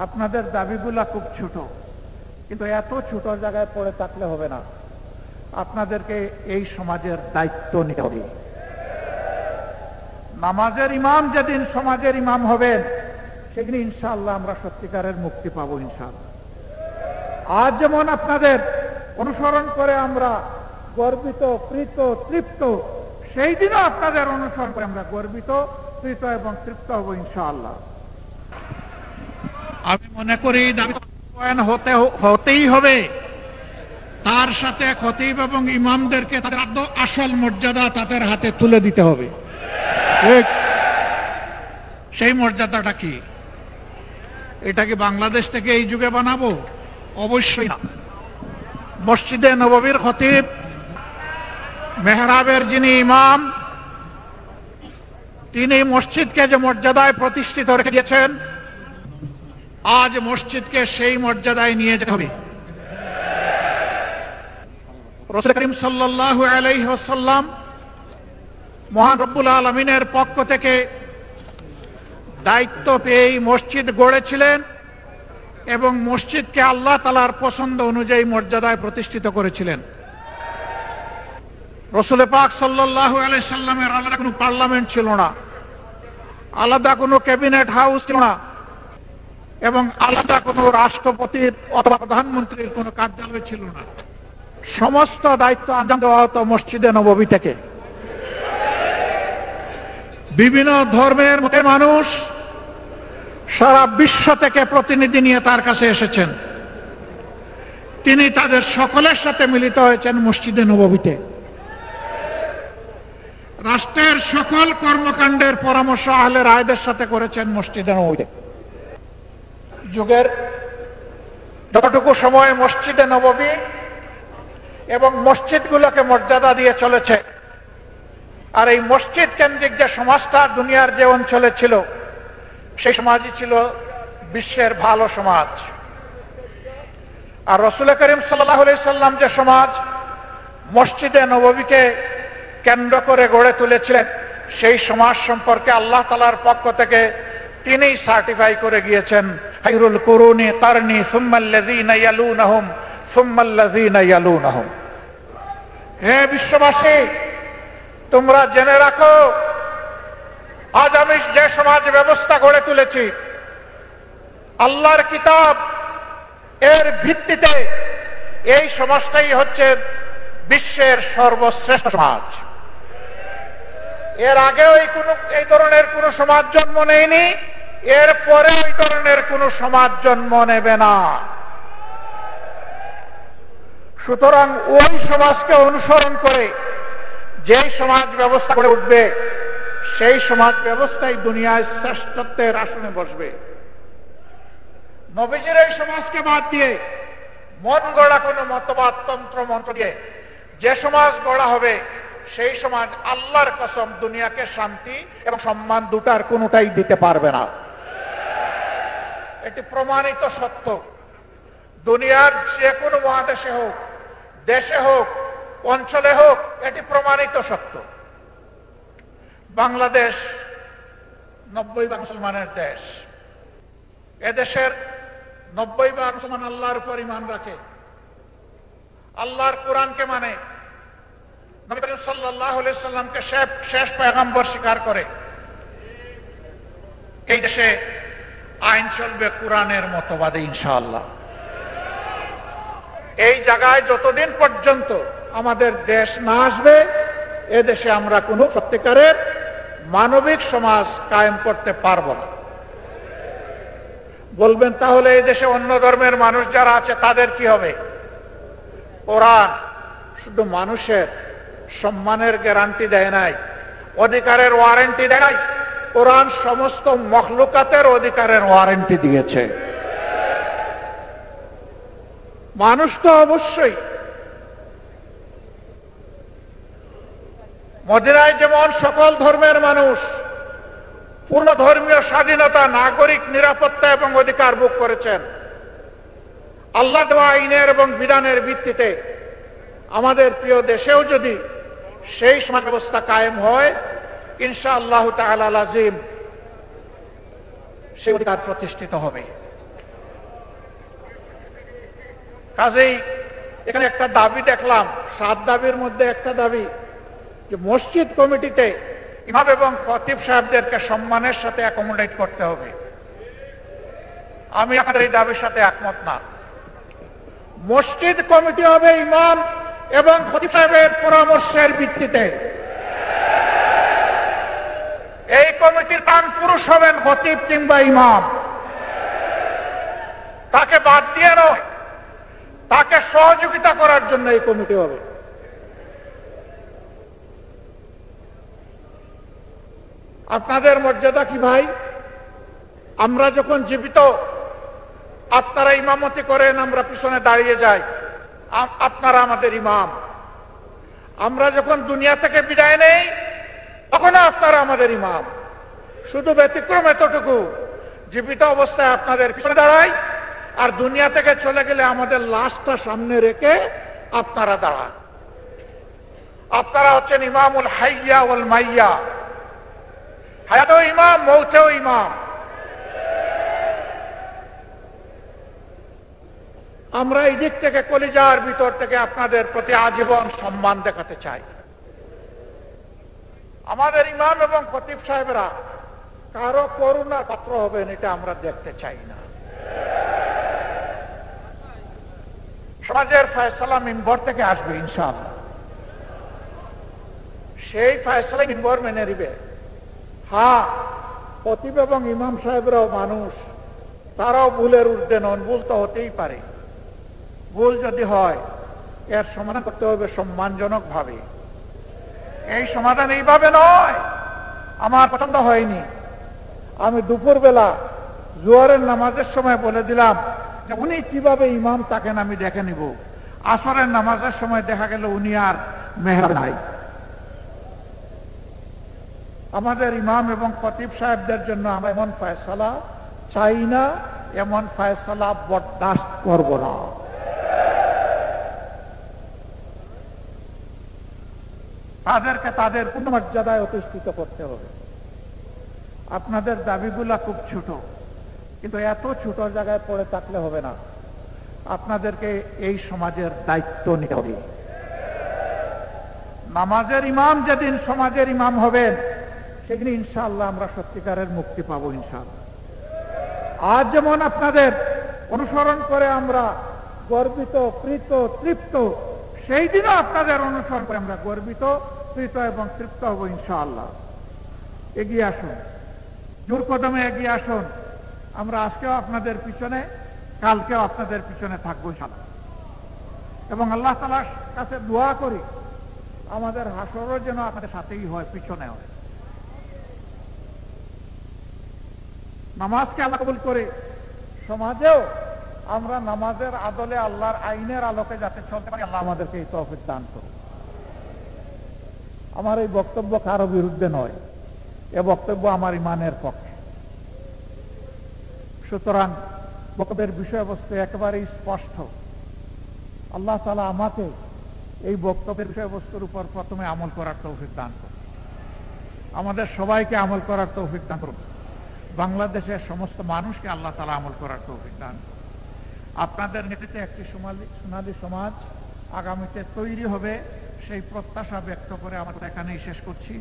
আপনাদের দাবিগুলা খুব ছোট, কিন্তু এত ছোট জায়গায় পড়ে থাকলে হবে না। আপনাদেরকে এই সমাজের দায়িত্ব নিতে হবে। নামাজের ইমাম যেদিন সমাজের ইমাম হবেন, সেদিন ইনশাআল্লাহ আমরা সত্যিকারের মুক্তি পাবো ইনশাআল্লাহ। আজ যেমন আপনাদের অনুসরণ করে আমরা গর্বিত, প্রীত, তৃপ্ত, সেই দিনও আপনাদের অনুসরণ করে আমরা গর্বিত, প্রীত এবং তৃপ্ত হব ইনশাআল্লাহ। আমি মনে করি হতেই হবে, তার সাথে খতিব এবং ইমামদেরকে তাদের আসল মর্যাদা তাদের হাতে তুলে দিতে হবে। ঠিক, সেই মর্যাদাটা কি? এটা কি বাংলাদেশ থেকে এই যুগে বানাবো? অবশ্যই না। মসজিদে নববীর খতিব, মেহরাবের যিনি ইমাম, তিনি মসজিদকে যে মর্যাদায় প্রতিষ্ঠিত রেখে দিয়েছেন, আজ মসজিদকে সেই মর্যাদায় নিয়ে যেতে হবে। রাসূল করিম সাল্লাল্লাহু আলাইহি ওয়াসাল্লাম মহান রব্বুল আলামিনের পক্ষ থেকে দায়িত্ব পেয়ে মসজিদ গড়েছিলেন এবং মসজিদকে আল্লাহ তাআলার পছন্দ অনুযায়ী মর্যাদায় প্রতিষ্ঠিত করেছিলেন। রাসূল পাক সাল্লাল্লাহু আলাইহি সাল্লামের আলাদা কোনো পার্লামেন্ট ছিল না, আলাদা কোনো ক্যাবিনেট হাউস ছিল না, এবং আলাদা কোনো রাষ্ট্রপতির অথবা প্রধানমন্ত্রীর কোনো কার্যালয় ছিল না। সমস্ত দায়িত্ব আঞ্জাম দেওয়া হতো মসজিদে নববী থেকে। বিভিন্ন ধর্মের মানুষ সারা বিশ্ব থেকে প্রতিনিধি নিয়ে তার কাছে এসেছেন। তিনি তাদের সকলের সাথে মিলিত হয়েছেন মসজিদে নববীতে। রাষ্ট্রের সকল কর্মকাণ্ডের পরামর্শ আহলে রায়দের সাথে করেছেন মসজিদে নববীতে। যুগের যতটুকু সময় মসজিদে নববী এবং মসজিদগুলোকে মর্যাদা দিয়ে চলেছে, আর এই মসজিদ কেন্দ্রিক যে সমাজটা দুনিয়ার যে অঞ্চলে ছিল, সেই সমাজই ছিল বিশ্বের ভালো সমাজ। আর রাসূল করিম সাল্লাল্লাহু আলাইহি সাল্লাম যে সমাজ মসজিদে নববীকে কেন্দ্র করে গড়ে তুলেছিলেন, সেই সমাজ সম্পর্কে আল্লাহ তাআলার পক্ষ থেকে তিনি সার্টিফাই করে গিয়েছেন, খায়রুল কুরুনি কারনি সুম্মাল্লাযীনা ইয়ালুনাহুম সুম্মাল্লাযীনা ইয়ালুনাহুম। হে বিশ্ববাসী, তোমরা জেনে রাখো, আজ আমি যে সমাজ ব্যবস্থা গড়ে তুলেছি, আল্লাহর কিতাব এর ভিত্তিতে এই সমাজটাই হচ্ছে বিশ্বের সর্বশ্রেষ্ঠ সমাজ। এর আগেও এই ধরনের কোন সমাজ জন্ম নেয়নি, এর পরে এই ধরনের কোন সমাজ জন্ম নেবে না। সুতরাং ওই সমাজকে অনুসরণ করে যে সমাজ ব্যবস্থা করে উঠবে, সেই সমাজ ব্যবস্থাই দুনিয়ায় শ্রেষ্ঠত্বের আসনে বসবে। নবীজির এই সমাজকে বাদ দিয়ে মন গড়া কোনো মতবাদ, তন্ত্র মন্ত্র দিয়ে যে সমাজ গড়া হবে, সেই সমাজ আল্লাহর কসম দুনিয়াকে শান্তি এবং সম্মান দুটার কোনোটাই দিতে পারবে না। এটি প্রমাণিত সত্য। দুনিয়ার যে কোনো মহাদেশে হোক, দেশে হোক, অঞ্চলে হোক, এটি প্রমাণিত সত্য। বাংলাদেশ 90% মুসলমানের দেশ। এদেশের 90% মুসলমান আল্লাহর উপর ঈমান রাখে, আল্লাহর কোরআনকে মানে, নবী করিম সাল্লাল্লাহু আলাইহি সাল্লামকে শেষ পয়গম্বর স্বীকার করে। এই দেশে আইন চলবে কোরআনের মতবাদে ইনশাআল্লাহ। এই জায়গায় যতদিন পর্যন্ত আমাদের দেশ না আসবে, এ দেশে আমরা কোনো সত্যিকারের মানবিক সমাজ কায়েম করতে পারবো না। বলবেন তাহলে এই দেশে অন্য ধর্মের মানুষ যারা আছে তাদের কি হবে? কোরআন শুধু মানুষের সম্মানের গ্যারান্টি দেয় নাই, অধিকারের ওয়ারেন্টি দেয় নাই, কোরআন সমস্ত মখলুকাতের অধিকারের ওয়ারেন্টি দিয়েছে। মানুষ তো অবশ্যই, মদিনায় যেমন সকল ধর্মের মানুষ পূর্ণ ধর্মীয় স্বাধীনতা, নাগরিক নিরাপত্তা এবং অধিকার ভোগ করেছেন, আল্লাহ দেওয়া আইনের এবং বিধানের ভিত্তিতে আমাদের প্রিয় দেশেও যদি সেই সমাজ ব্যবস্থা কায়েম হয়, ইনশাআল্লাহ তাআলা আযীম সেই অধিকার প্রতিষ্ঠিত হবে। কাজেই এখানে একটা দাবি দেখলাম, 7 দাবির মধ্যে একটা দাবি যে মসজিদ কমিটিতে ইমাম এবং খতিব সাহেবদেরকে সম্মানের সাথে অ্যাকোমোডেট করতে হবে। আমি আপনাদের এই দাবির সাথে একমত না। মসজিদ কমিটি হবে ইমাম এবং খতিব সাহেবের পরামর্শের ভিত্তিতে। এই কমিটির প্রধান পুরুষ হবেন খতিব কিংবা ইমাম। তাকে বাদ দিয়ে নয়, তাকে সহযোগিতা করার জন্য এই কমিটি হবে। আপনাদের মর্যাদা কি ভাই? আমরা যখন জীবিত আপনারা ইমামতি করেন, আমরা পিছনে দাঁড়িয়ে যাই, আপনারা আমাদের ইমাম। আমরা যখন দুনিয়া থেকে বিদায় নেই, তখন আপনারা আমাদের ইমাম। শুধু ব্যতিক্রম এতটুকু, জীবিত অবস্থায় আপনাদের পিছনে দাঁড়াই, আর দুনিয়া থেকে চলে গেলে আমাদের লাশটা সামনে রেখে আপনারা দাঁড়ান। আপনারা হচ্ছেন ইমামুল হাইয়া ওয়াল মাইয়া। হায়াতেও ইমাম, মৌতেও ইমাম। আমরা এই দিক থেকে কলিজার ভিতর থেকে আপনাদের প্রতি আজীবন সম্মান দেখাতে চাই। আমাদের ইমাম এবং খতিব সাহেবরা কারো করুণার পাত্র হবেন, এটা আমরা দেখতে চাই না। সমাজের ফয়সালা মিম্বর থেকে আসবে ইনশাআল্লাহ। সেই ফয়সালা মিম্বর মেনে নিবে। হ্যাঁ, খতিব এবং ইমাম সাহেবরাও মানুষ, তারাও ভুলের ঊর্ধ্বে নন, ভুল তো হতেই পারে। ভুল যদি হয়, এর সমাধান করতে হবে সম্মানজনক ভাবে। এই সমাধান এইভাবে নয়, আমার পছন্দ হয়নি, আমি দুপুরবেলা জোহরের নামাজের সময় বলে দিলাম যে উনি কিভাবে ইমাম থাকেন আমি দেখে নিব। আসরের নামাজের সময় দেখা গেল উনি আর মেহর নাই। আমাদের ইমাম এবং খতিব সাহেবদের জন্য আমরা এমন ফয়সালা চাই না, এমন ফয়সালা বরদাস্ত করব না। তাদেরকে তাদের পূর্ণ মর্যাদায় অধিষ্ঠিত করতে হবে। আপনাদের দাবিগুলা খুব ছোট, কিন্তু এত ছোট জায়গায় পড়ে থাকলে হবে না। আপনাদেরকে এই সমাজের দায়িত্ব নিতে হবে। নামাজের ইমাম যেদিন সমাজের ইমাম হবেন, সেদিন ইনশাআল্লাহ আমরা সত্যিকারের মুক্তি পাবো ইনশাআল্লাহ। আজ যেমন আপনাদের অনুসরণ করে আমরা গর্বিত, প্রীত, তৃপ্ত, সেই দিনও আপনাদের অনুসরণ করে আমরা গর্বিত, প্রীত এবং তৃপ্ত হব ইনশাআল্লাহ। এগিয়ে আসুন, জোর কদমে এগিয়ে আসুন। আমরা আজকেও আপনাদের পিছনে, কালকেও আপনাদের পিছনে থাকবো ইনশাআল্লাহ। এবং আল্লাহ তাআলার কাছে দোয়া করি আমাদের হাসরও যেন আপনাদের সাথেই হয়, পিছনে হয়। নামাজকে আল্লাহ কবুল করে সমাজেও আমরা নামাজের আদলে আল্লাহর আইনের আলোকে যাতে চলতে পারি, আল্লাহ আমাদেরকে এই তৌফিক দান করুন। আমার এই বক্তব্য কারো বিরুদ্ধে নয়, এ বক্তব্য আমার ইমানের পক্ষে। সুতরাং বক্তব্যের বিষয়বস্তু একেবারেই স্পষ্ট। আল্লাহ তাআলা আমাকে এই বক্তব্যের বিষয়বস্তুর উপর প্রথমে আমল করার তৌফিক দান করুন। আমাদের সবাইকে আমল করার তৌফিক দান করুন। বাংলাদেশের সমস্ত মানুষকে আল্লাহ তাআলা আমল করার তৌফিক দান করুন। আপনাদের নেতৃত্বে একটি সোনালী সমাজ আগামীতে তৈরি হবে, সেই প্রত্যাশা ব্যক্ত করে আমার এখানেই শেষ করছি।